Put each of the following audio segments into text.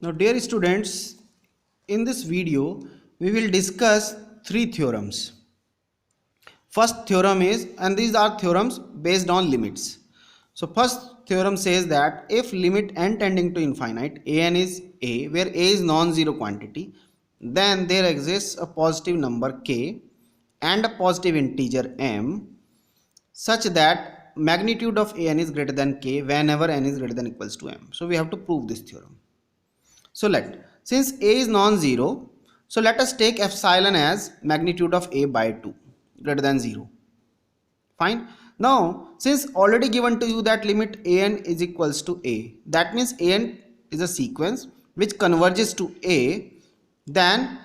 Now, dear students, in this video, we will discuss three theorems. First theorem is, and these are theorems based on limits. So, first theorem says that if limit n tending to infinite, an is a, where a is non-zero quantity, then there exists a positive number k and a positive integer m such that magnitude of an is greater than k whenever n is greater than equals to m. So, we have to prove this theorem. So since a is non-zero, so let us take epsilon as magnitude of a by 2 greater than 0. Fine. Now since already given to you that limit an is equals to a, that means an is a sequence which converges to a, then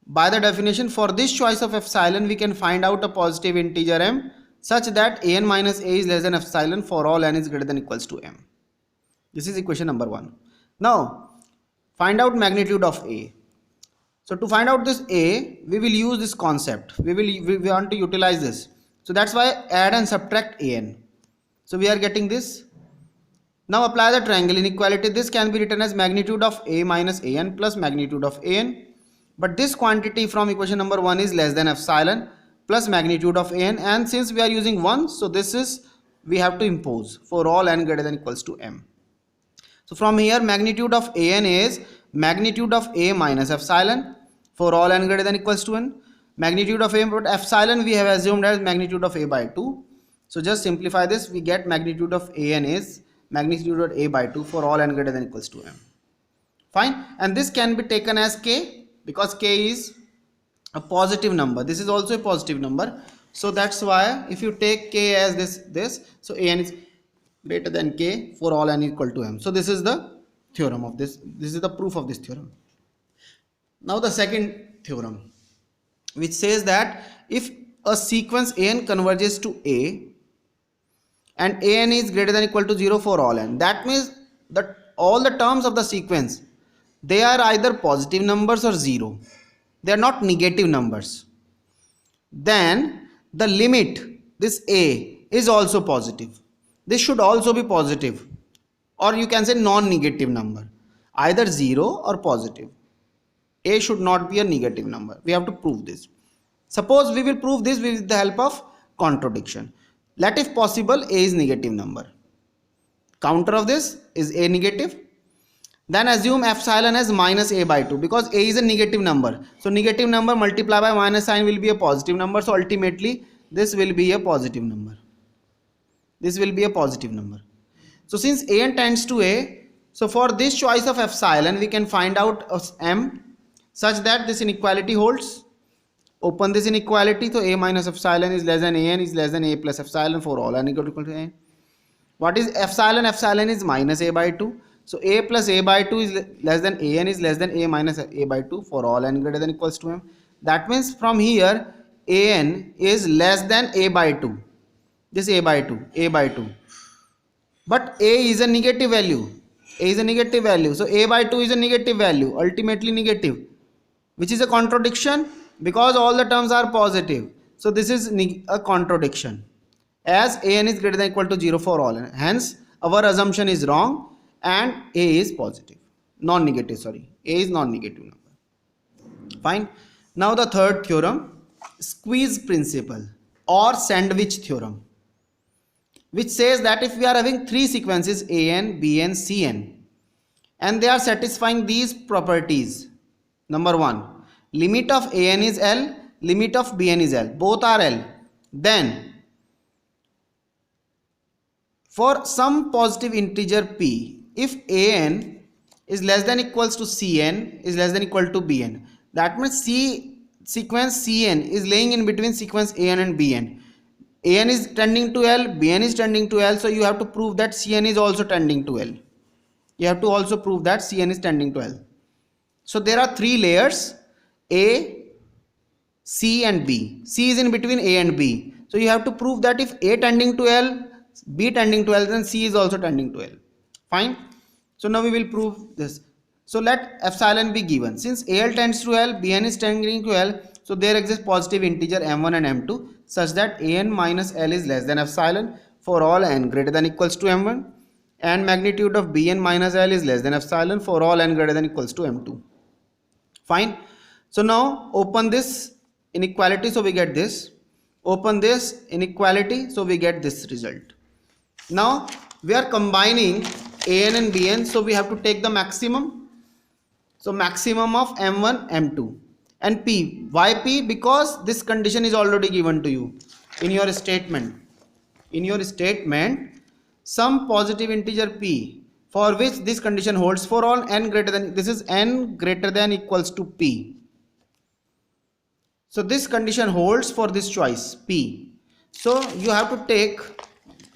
by the definition for this choice of epsilon we can find out a positive integer m such that an minus a is less than epsilon for all n is greater than equals to m. This is equation number 1. Now find out magnitude of a. So to find out this a, we will use this concept. We want to utilize this. So that's why add and subtract an. So we are getting this. Now apply the triangle inequality. This can be written as magnitude of a minus an plus magnitude of an. But this quantity from equation number 1 is less than epsilon plus magnitude of an. And since we are using 1, so this is we have to impose for all n greater than equals to m. So from here magnitude of an is magnitude of a minus epsilon for all n greater than equals to n. Magnitude of a, but epsilon we have assumed as magnitude of a by 2. So just simplify this, we get magnitude of an is magnitude of a by 2 for all n greater than equals to m. Fine. And this can be taken as k because k is a positive number. This is also a positive number. So that's why if you take k as this, so an is greater than k for all n equal to m. So this is the theorem of this. This is the proof of this theorem. Now the second theorem, which says that if a sequence an converges to a and an is greater than equal to 0 for all n, that means that all the terms of the sequence, they are either positive numbers or 0. They are not negative numbers. Then the limit, this a, is also positive. This should also be positive, or you can say non-negative number, either 0 or positive. A should not be a negative number. We have to prove this. Suppose we will prove this with the help of contradiction. Let if possible a is negative number. Counter of this is a negative. Then assume epsilon as minus a by 2 because a is a negative number. So negative number multiplied by minus sign will be a positive number. So ultimately this will be a positive number. This will be a positive number. So since an tends to a, so for this choice of epsilon we can find out m such that this inequality holds. Open this inequality, so a minus epsilon is less than an is less than a plus epsilon for all n equal to a. What is epsilon? Epsilon is minus a by 2. So a plus a by 2 is less than an is less than a minus a by 2 for all n greater than equals to m. That means from here an is less than a by 2. This a by 2. But a is a negative value. A is a negative value. So a by 2 is a negative value, ultimately negative, which is a contradiction because all the terms are positive. So this is a contradiction as an is greater than equal to 0 for all. Hence our assumption is wrong and a is positive. Non-negative, sorry. A is non-negative number. Fine. Now the third theorem, squeeze principle or sandwich theorem, which says that if we are having three sequences an, bn, cn and they are satisfying these properties. Number 1, limit of an is L, limit of bn is L, both are L. Then for some positive integer p, if an is less than equals to cn is less than equal to bn, that means sequence cn is laying in between sequence an and bn. An is tending to L, bn is tending to L, so you have to prove that cn is also tending to L. You have to also prove that cn is tending to L. So there are three layers, A, C and B. C is in between A and B. So you have to prove that if A tending to L, B tending to L, then C is also tending to L. Fine. So now we will prove this. So let epsilon be given. Since AL tends to L, Bn is tending to L, so there exists positive integer m1 and m2 such that an minus L is less than epsilon for all n greater than equals to m1. and magnitude of Bn minus L is less than epsilon for all n greater than equals to M2. Fine. So now open this inequality, so we get this. Open this inequality, so we get this result. Now we are combining An and Bn, so we have to take the maximum. So maximum of M1, M2 and P. Why P? Because this condition is already given to you in your statement. In your statement, some positive integer P for which this condition holds for all n greater than, this is n greater than equals to P. So this condition holds for this choice P. So you have to take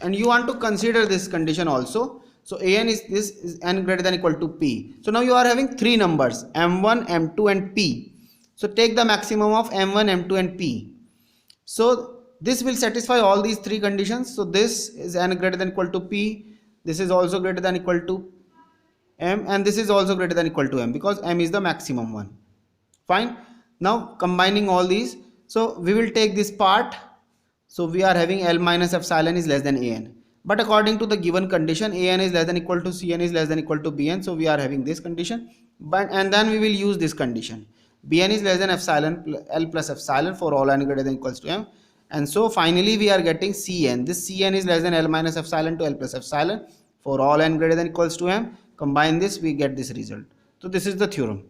and you want to consider this condition also. So An is this is n greater than equal to P. So now you are having three numbers M1, M2 and P. So take the maximum of M1, M2 and P. So this will satisfy all these three conditions. So this is n greater than equal to P. This is also greater than equal to M and this is also greater than equal to M because M is the maximum one. Fine. Now combining all these, so we will take this part. So we are having L minus epsilon is less than An. But according to the given condition, An is less than equal to Cn is less than equal to Bn. So we are having this condition. But and then we will use this condition. Bn is less than epsilon L plus epsilon for all n greater than equals to M. And so finally we are getting Cn. This Cn is less than L minus epsilon to L plus epsilon for all n greater than equals to M. Combine this, we get this result. So this is the theorem.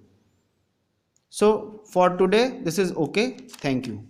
So for today, this is okay. Thank you.